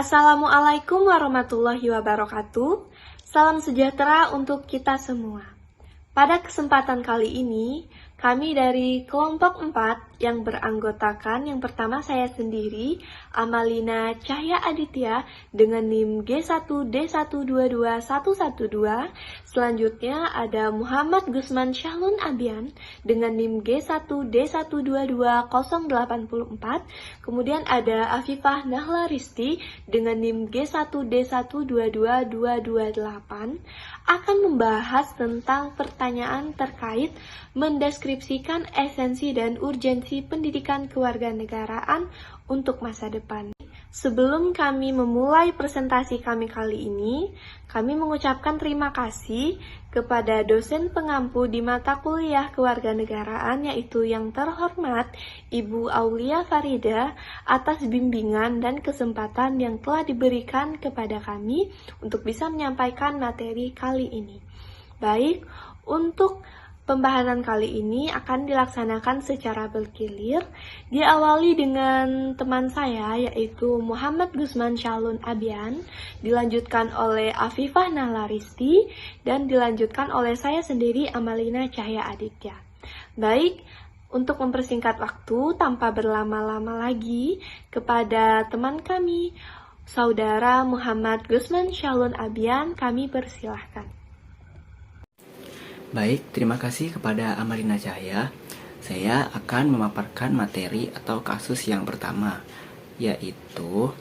Assalamualaikum warahmatullahi wabarakatuh. Salam sejahtera untuk kita semua. Pada kesempatan kali ini, kami dari kelompok 4 yang beranggotakan yang pertama saya sendiri, Amalina Cahya Aditya dengan NIM G1D122112. Selanjutnya ada Muhammad Gusman Syahlun Abian dengan NIM G1D1220084. Kemudian ada Afifah Nahla Risti dengan NIM G1D1222228 akan membahas tentang pertanyaan terkait mendeskripsikan esensi dan urgensi pendidikan kewarganegaraan untuk masa depan. Sebelum kami memulai presentasi kami kali ini, kami mengucapkan terima kasih kepada dosen pengampu di mata kuliah kewarganegaraan yaitu yang terhormat Ibu Aulia Farida atas bimbingan dan kesempatan yang telah diberikan kepada kami untuk bisa menyampaikan materi kali ini. Baik, untuk pembahasan kali ini akan dilaksanakan secara bergilir, diawali dengan teman saya yaitu Muhammad Gusman Syahlun Abian, dilanjutkan oleh Afifah Nahla Risti, dan dilanjutkan oleh saya sendiri Amalina Cahya Aditya. Baik, untuk mempersingkat waktu tanpa berlama-lama lagi, kepada teman kami, Saudara Muhammad Gusman Syahlun Abian, kami persilahkan. Baik, terima kasih kepada Amalina Cahya. Saya akan memaparkan materi atau kasus yang pertama, yaitu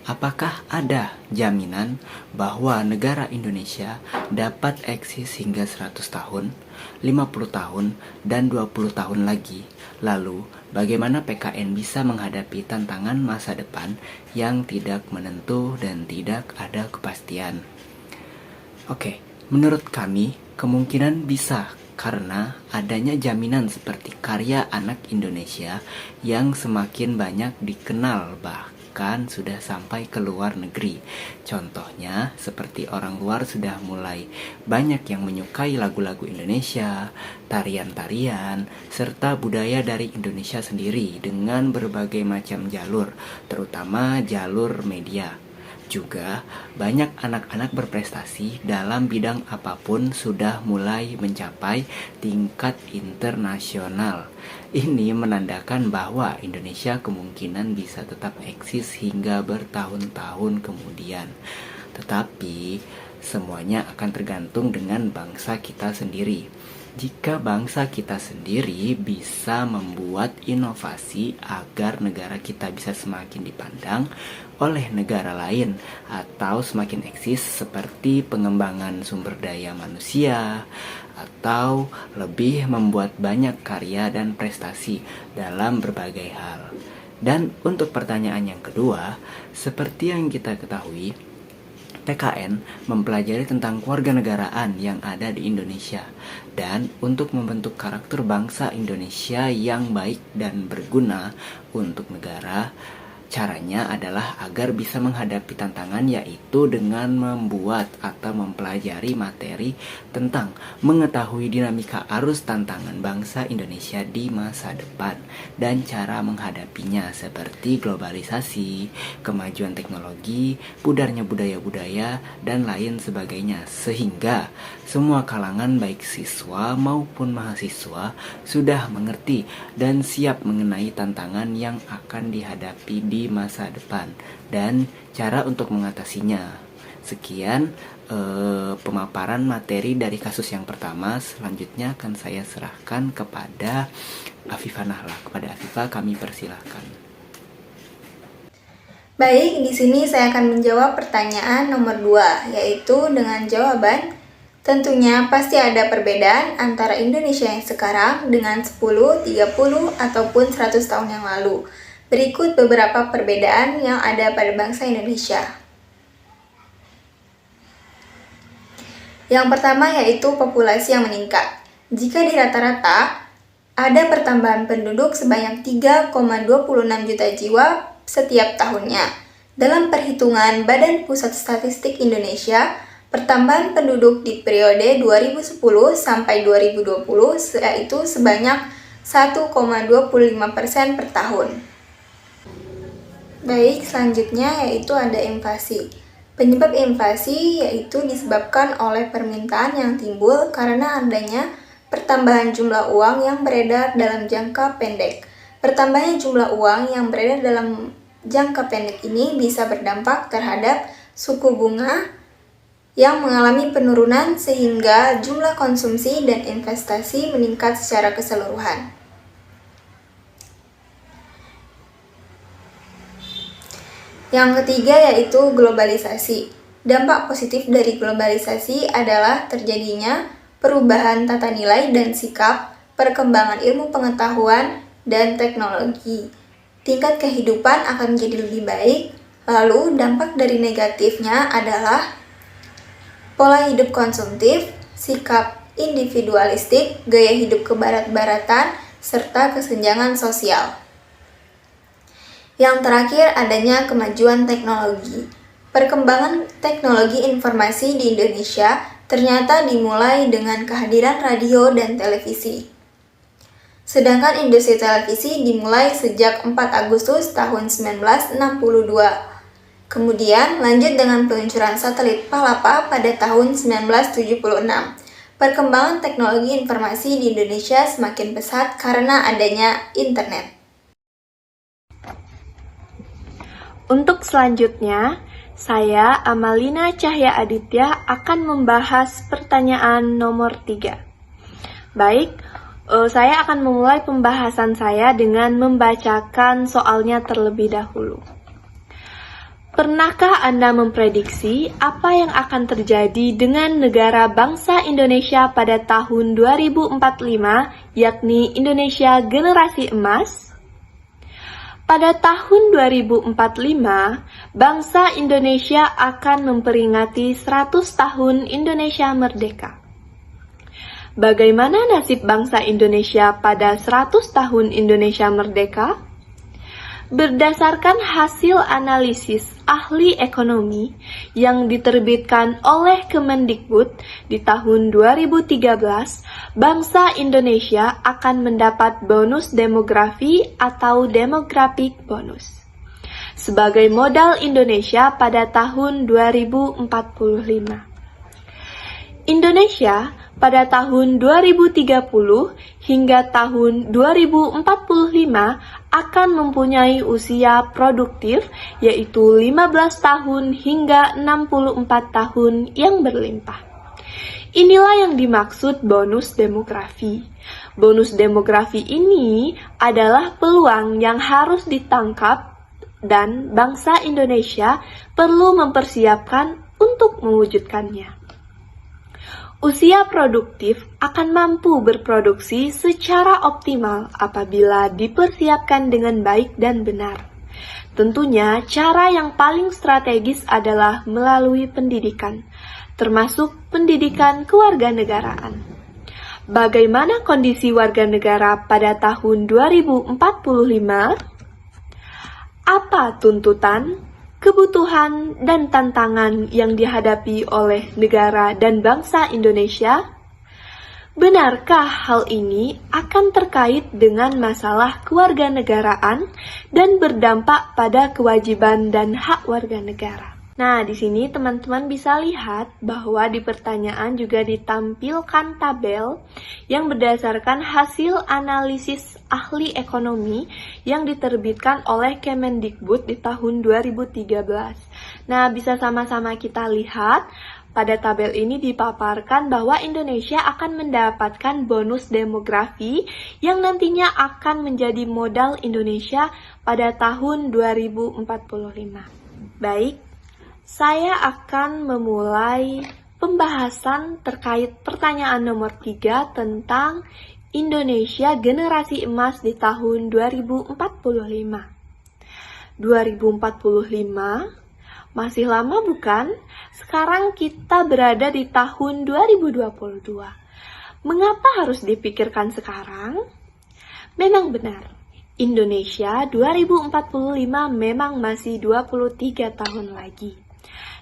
apakah ada jaminan bahwa negara Indonesia dapat eksis hingga 100 tahun, 50 tahun, dan 20 tahun lagi? Lalu, bagaimana PKN bisa menghadapi tantangan masa depan yang tidak menentu dan tidak ada kepastian? Oke, menurut kami, kemungkinan bisa karena adanya jaminan seperti karya anak Indonesia yang semakin banyak dikenal bahkan sudah sampai ke luar negeri. Contohnya seperti orang luar sudah mulai banyak yang menyukai lagu-lagu Indonesia, tarian-tarian, serta budaya dari Indonesia sendiri dengan berbagai macam jalur, terutama jalur media. Juga banyak anak-anak berprestasi dalam bidang apapun sudah mulai mencapai tingkat internasional. Ini menandakan bahwa Indonesia kemungkinan bisa tetap eksis hingga bertahun-tahun kemudian. Tetapi semuanya akan tergantung dengan bangsa kita sendiri. Jika bangsa kita sendiri bisa membuat inovasi agar negara kita bisa semakin dipandang oleh negara lain atau semakin eksis seperti pengembangan sumber daya manusia atau lebih membuat banyak karya dan prestasi dalam berbagai hal. Dan untuk pertanyaan yang kedua, seperti yang kita ketahui, PKN mempelajari tentang kewarganegaraan yang ada di Indonesia dan untuk membentuk karakter bangsa Indonesia yang baik dan berguna untuk negara. Caranya adalah agar bisa menghadapi tantangan, yaitu dengan membuat atau mempelajari materi tentang mengetahui dinamika arus tantangan bangsa Indonesia di masa depan dan cara menghadapinya seperti globalisasi, kemajuan teknologi, pudarnya budaya-budaya, dan lain sebagainya, sehingga semua kalangan baik siswa maupun mahasiswa sudah mengerti dan siap mengenai tantangan yang akan dihadapi di masa depan dan cara untuk mengatasinya. Sekian pemaparan materi dari kasus yang pertama. Selanjutnya akan saya serahkan kepada Afifah Nahla. Kepada Afifah kami persilahkan. Baik, di sini saya akan menjawab pertanyaan nomor 2, yaitu dengan jawaban tentunya pasti ada perbedaan antara Indonesia yang sekarang dengan 10, 30, ataupun 100 tahun yang lalu. Berikut beberapa perbedaan yang ada pada bangsa Indonesia. Yang pertama yaitu populasi yang meningkat. Jika di rata-rata ada pertambahan penduduk sebanyak 3,26 juta jiwa setiap tahunnya. Dalam perhitungan Badan Pusat Statistik Indonesia, pertambahan penduduk di periode 2010 sampai 2020 yaitu sebanyak 1,25% per tahun. Baik, selanjutnya yaitu ada inflasi. Penyebab inflasi yaitu disebabkan oleh permintaan yang timbul karena adanya pertambahan jumlah uang yang beredar dalam jangka pendek. Pertambahan jumlah uang yang beredar dalam jangka pendek ini bisa berdampak terhadap suku bunga yang mengalami penurunan sehingga jumlah konsumsi dan investasi meningkat secara keseluruhan. Yang ketiga yaitu globalisasi. Dampak positif dari globalisasi adalah terjadinya perubahan tata nilai dan sikap, perkembangan ilmu pengetahuan dan teknologi. Tingkat kehidupan akan menjadi lebih baik. Lalu dampak dari negatifnya adalah pola hidup konsumtif, sikap individualistik, gaya hidup kebarat-baratan, serta kesenjangan sosial. Yang terakhir adanya kemajuan teknologi. Perkembangan teknologi informasi di Indonesia ternyata dimulai dengan kehadiran radio dan televisi. Sedangkan industri televisi dimulai sejak 4 Agustus tahun 1962. Kemudian lanjut dengan peluncuran satelit Palapa pada tahun 1976. Perkembangan teknologi informasi di Indonesia semakin pesat karena adanya internet. Untuk selanjutnya, saya Amalina Cahya Aditya akan membahas pertanyaan nomor 3. Baik, saya akan memulai pembahasan saya dengan membacakan soalnya terlebih dahulu. Pernahkah Anda memprediksi apa yang akan terjadi dengan negara bangsa Indonesia pada tahun 2045, yakni Indonesia Generasi Emas? Pada tahun 2045, bangsa Indonesia akan memperingati 100 tahun Indonesia merdeka. Bagaimana nasib bangsa Indonesia pada 100 tahun Indonesia merdeka? Berdasarkan hasil analisis ahli ekonomi yang diterbitkan oleh Kemendikbud di tahun 2013, bangsa Indonesia akan mendapat bonus demografi atau demographic bonus sebagai modal Indonesia pada tahun 2045. Indonesia pada tahun 2030 hingga tahun 2045 akan mempunyai usia produktif yaitu 15 tahun hingga 64 tahun yang berlimpah. Inilah yang dimaksud bonus demografi. Bonus demografi ini adalah peluang yang harus ditangkap dan bangsa Indonesia perlu mempersiapkan untuk mewujudkannya. Usia produktif akan mampu berproduksi secara optimal apabila dipersiapkan dengan baik dan benar. Tentunya, cara yang paling strategis adalah melalui pendidikan, termasuk pendidikan kewarganegaraan. Bagaimana kondisi warga negara pada tahun 2045? Apa tuntutan, kebutuhan, dan tantangan yang dihadapi oleh negara dan bangsa Indonesia? Benarkah hal ini akan terkait dengan masalah kewarganegaraan dan berdampak pada kewajiban dan hak warga negara? Nah, di sini teman-teman bisa lihat bahwa di pertanyaan juga ditampilkan tabel yang berdasarkan hasil analisis ahli ekonomi yang diterbitkan oleh Kemendikbud di tahun 2013. Nah, bisa sama-sama kita lihat pada tabel ini dipaparkan bahwa Indonesia akan mendapatkan bonus demografi yang nantinya akan menjadi modal Indonesia pada tahun 2045. Baik, saya akan memulai pembahasan terkait pertanyaan nomor 3 tentang Indonesia Generasi Emas di tahun 2045. 2045 masih lama bukan? Sekarang kita berada di tahun 2022. Mengapa harus dipikirkan sekarang? Memang benar, Indonesia 2045 memang masih 23 tahun lagi.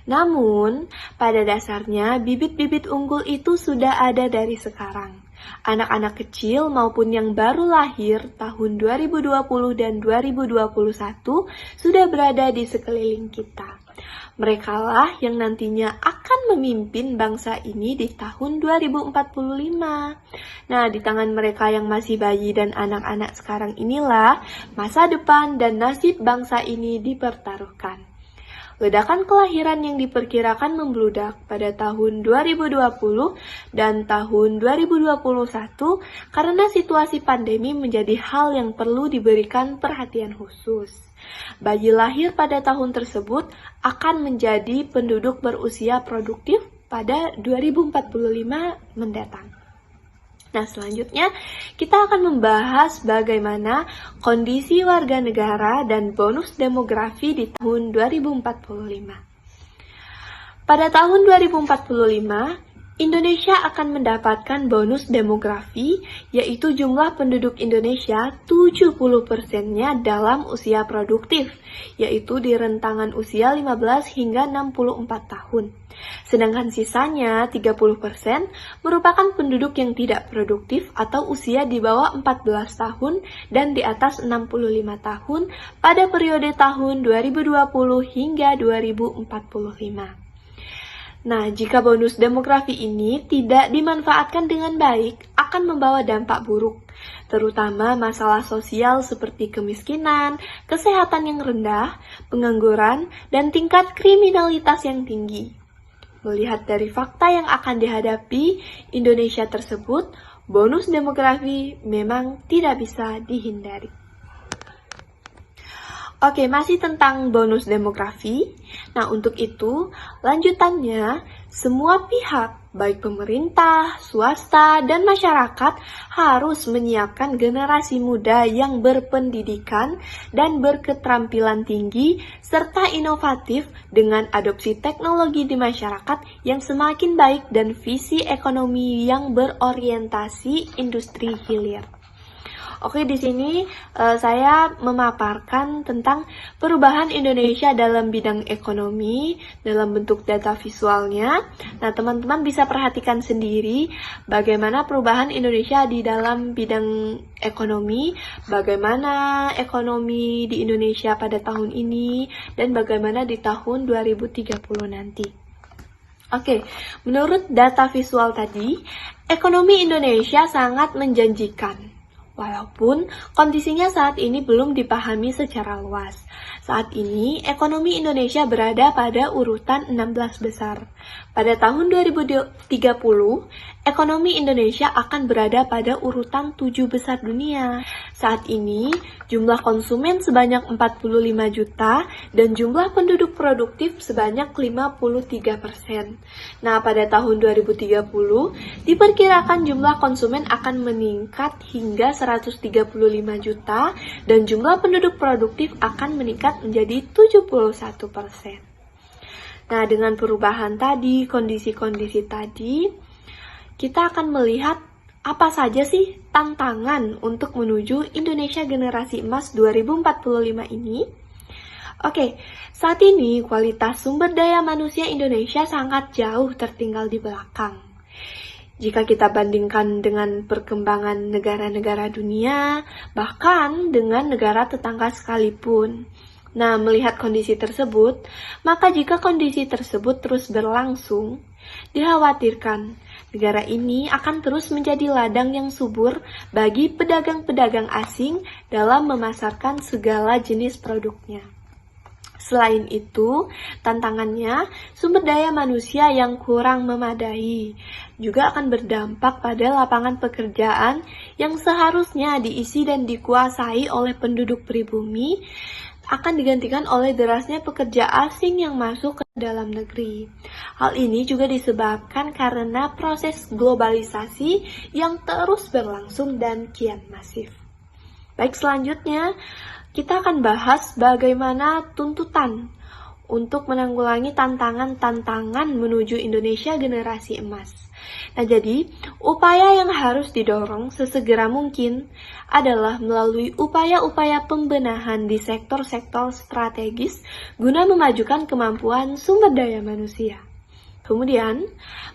Namun, pada dasarnya bibit-bibit unggul itu sudah ada dari sekarang. Anak-anak kecil maupun yang baru lahir tahun 2020 dan 2021 sudah berada di sekeliling kita. Merekalah yang nantinya akan memimpin bangsa ini di tahun 2045. Nah, di tangan mereka yang masih bayi dan anak-anak sekarang inilah masa depan dan nasib bangsa ini dipertaruhkan. Ledakan kelahiran yang diperkirakan membludak pada tahun 2020 dan tahun 2021 karena situasi pandemi menjadi hal yang perlu diberikan perhatian khusus. Bayi lahir pada tahun tersebut akan menjadi penduduk berusia produktif pada 2045 mendatang. Nah, selanjutnya kita akan membahas bagaimana kondisi warga negara dan bonus demografi di tahun 2045. Pada tahun 2045, Indonesia akan mendapatkan bonus demografi, yaitu jumlah penduduk Indonesia 70%-nya dalam usia produktif, yaitu di rentangan usia 15 hingga 64 tahun. Sedangkan sisanya 30% merupakan penduduk yang tidak produktif atau usia di bawah 14 tahun dan di atas 65 tahun pada periode tahun 2020 hingga 2045. Nah, jika bonus demografi ini tidak dimanfaatkan dengan baik, akan membawa dampak buruk, terutama masalah sosial seperti kemiskinan, kesehatan yang rendah, pengangguran, dan tingkat kriminalitas yang tinggi. Melihat dari fakta yang akan dihadapi Indonesia tersebut, bonus demografi memang tidak bisa dihindari. Oke, masih tentang bonus demografi. Nah, untuk itu, lanjutannya, semua pihak, baik pemerintah, swasta, dan masyarakat harus menyiapkan generasi muda yang berpendidikan dan berketerampilan tinggi, serta inovatif dengan adopsi teknologi di masyarakat yang semakin baik dan visi ekonomi yang berorientasi industri hilir. Oke, di sini saya memaparkan tentang perubahan Indonesia dalam bidang ekonomi dalam bentuk data visualnya. Nah, teman-teman bisa perhatikan sendiri bagaimana perubahan Indonesia di dalam bidang ekonomi, bagaimana ekonomi di Indonesia pada tahun ini, dan bagaimana di tahun 2030 nanti. Oke, menurut data visual tadi, ekonomi Indonesia sangat menjanjikan. Walaupun kondisinya saat ini belum dipahami secara luas. Saat ini, ekonomi Indonesia berada pada urutan 16 besar. Pada tahun 2030, ekonomi Indonesia akan berada pada urutan 7 besar dunia. Saat ini, jumlah konsumen sebanyak 45 juta dan jumlah penduduk produktif sebanyak 53%. Nah, pada tahun 2030, diperkirakan jumlah konsumen akan meningkat hingga 135 juta dan jumlah penduduk produktif akan meningkat menjadi 71%. Nah, dengan perubahan tadi, kondisi-kondisi tadi, kita akan melihat apa saja sih tantangan untuk menuju Indonesia Generasi Emas 2045 ini. Oke, saat ini kualitas sumber daya manusia Indonesia sangat jauh tertinggal di belakang. Jika kita bandingkan dengan perkembangan negara-negara dunia, bahkan dengan negara tetangga sekalipun. Nah, melihat kondisi tersebut, maka jika kondisi tersebut terus berlangsung, dikhawatirkan negara ini akan terus menjadi ladang yang subur bagi pedagang-pedagang asing dalam memasarkan segala jenis produknya. Selain itu, tantangannya sumber daya manusia yang kurang memadai juga akan berdampak pada lapangan pekerjaan yang seharusnya diisi dan dikuasai oleh penduduk pribumi akan digantikan oleh derasnya pekerja asing yang masuk ke dalam negeri. Hal ini juga disebabkan karena proses globalisasi yang terus berlangsung dan kian masif. Baik, selanjutnya kita akan bahas bagaimana tuntutan untuk menanggulangi tantangan-tantangan menuju Indonesia Generasi Emas. Nah, jadi upaya yang harus didorong sesegera mungkin adalah melalui upaya-upaya pembenahan di sektor-sektor strategis guna memajukan kemampuan sumber daya manusia. Kemudian,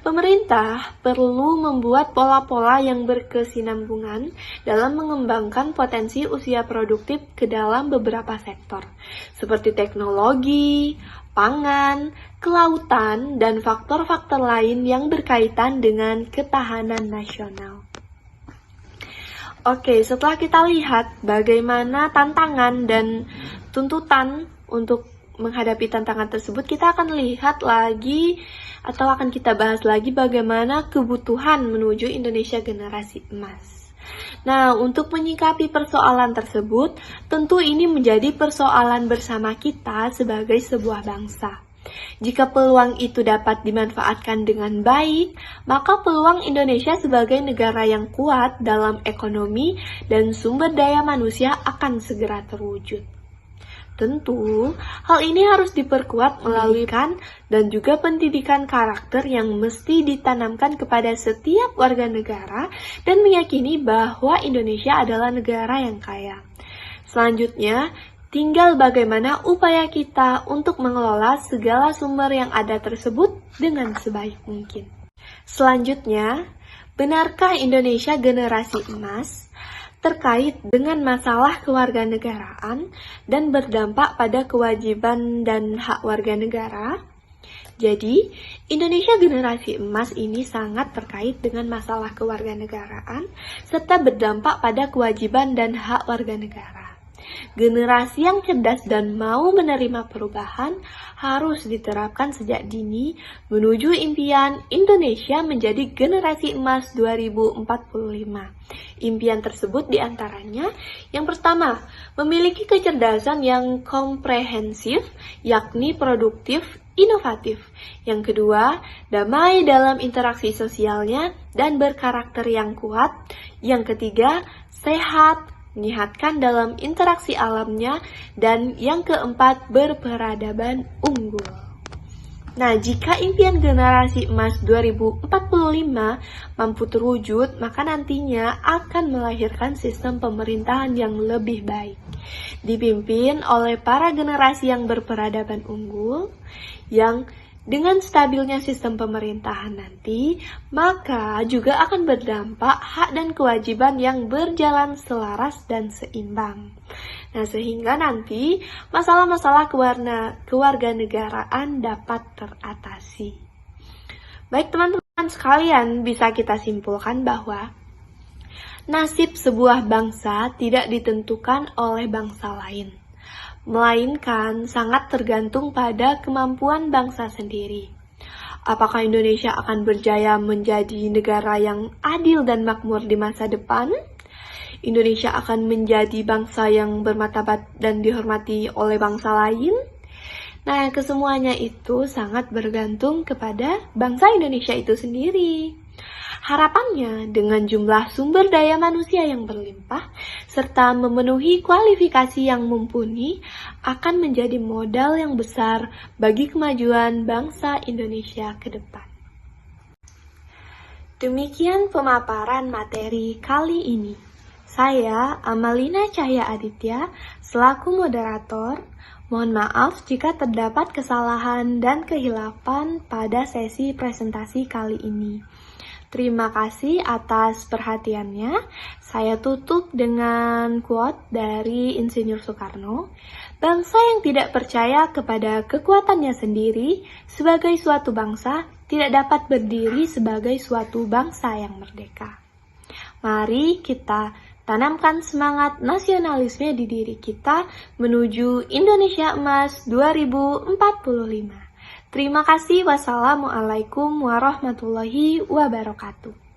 pemerintah perlu membuat pola-pola yang berkesinambungan dalam mengembangkan potensi usia produktif ke dalam beberapa sektor, seperti teknologi, pangan, kelautan, dan faktor-faktor lain yang berkaitan dengan ketahanan nasional. Oke, setelah kita lihat bagaimana tantangan dan tuntutan untuk menghadapi tantangan tersebut, kita akan lihat lagi atau akan kita bahas lagi bagaimana kebutuhan menuju Indonesia generasi emas. Nah, untuk menyikapi persoalan tersebut, tentu ini menjadi persoalan bersama kita sebagai sebuah bangsa. Jika peluang itu dapat dimanfaatkan dengan baik, maka peluang Indonesia sebagai negara yang kuat dalam ekonomi dan sumber daya manusia akan segera terwujud. Tentu, hal ini harus diperkuat melalui dan juga pendidikan karakter yang mesti ditanamkan kepada setiap warga negara dan meyakini bahwa Indonesia adalah negara yang kaya. Selanjutnya, tinggal bagaimana upaya kita untuk mengelola segala sumber yang ada tersebut dengan sebaik mungkin. Selanjutnya, benarkah Indonesia generasi emas terkait dengan masalah kewarganegaraan dan berdampak pada kewajiban dan hak warga negara? Jadi, Indonesia generasi emas ini sangat terkait dengan masalah kewarganegaraan serta berdampak pada kewajiban dan hak warga negara. Generasi yang cerdas dan mau menerima perubahan harus diterapkan sejak dini menuju impian Indonesia menjadi generasi emas 2045. Impian tersebut diantaranya, yang pertama, memiliki kecerdasan yang komprehensif, yakni produktif, inovatif. Yang kedua, damai dalam interaksi sosialnya dan berkarakter yang kuat. Yang ketiga, sehat, menyehatkan dalam interaksi alamnya, dan yang keempat, berperadaban unggul. Nah, jika impian generasi emas 2045 mampu terwujud, maka nantinya akan melahirkan sistem pemerintahan yang lebih baik, dipimpin oleh para generasi yang berperadaban unggul, yang dengan stabilnya sistem pemerintahan nanti, maka juga akan berdampak hak dan kewajiban yang berjalan selaras dan seimbang. Nah, sehingga nanti masalah-masalah kewarganegaraan dapat teratasi. Baik teman-teman sekalian, bisa kita simpulkan bahwa nasib sebuah bangsa tidak ditentukan oleh bangsa lain, melainkan sangat tergantung pada kemampuan bangsa sendiri. Apakah Indonesia akan berjaya menjadi negara yang adil dan makmur di masa depan? Indonesia akan menjadi bangsa yang bermartabat dan dihormati oleh bangsa lain? Nah, kesemuanya itu sangat bergantung kepada bangsa Indonesia itu sendiri. Harapannya, dengan jumlah sumber daya manusia yang berlimpah, serta memenuhi kualifikasi yang mumpuni, akan menjadi modal yang besar bagi kemajuan bangsa Indonesia ke depan. Demikian pemaparan materi kali ini. Saya, Amalina Cahya Aditya, selaku moderator. Mohon maaf jika terdapat kesalahan dan kehilafan pada sesi presentasi kali ini. Terima kasih atas perhatiannya. Saya tutup dengan quote dari Insinyur Soekarno. Bangsa yang tidak percaya kepada kekuatannya sendiri sebagai suatu bangsa tidak dapat berdiri sebagai suatu bangsa yang merdeka. Mari kita tanamkan semangat nasionalisme di diri kita menuju Indonesia Emas 2045. Terima kasih. Wassalamualaikum warahmatullahi wabarakatuh.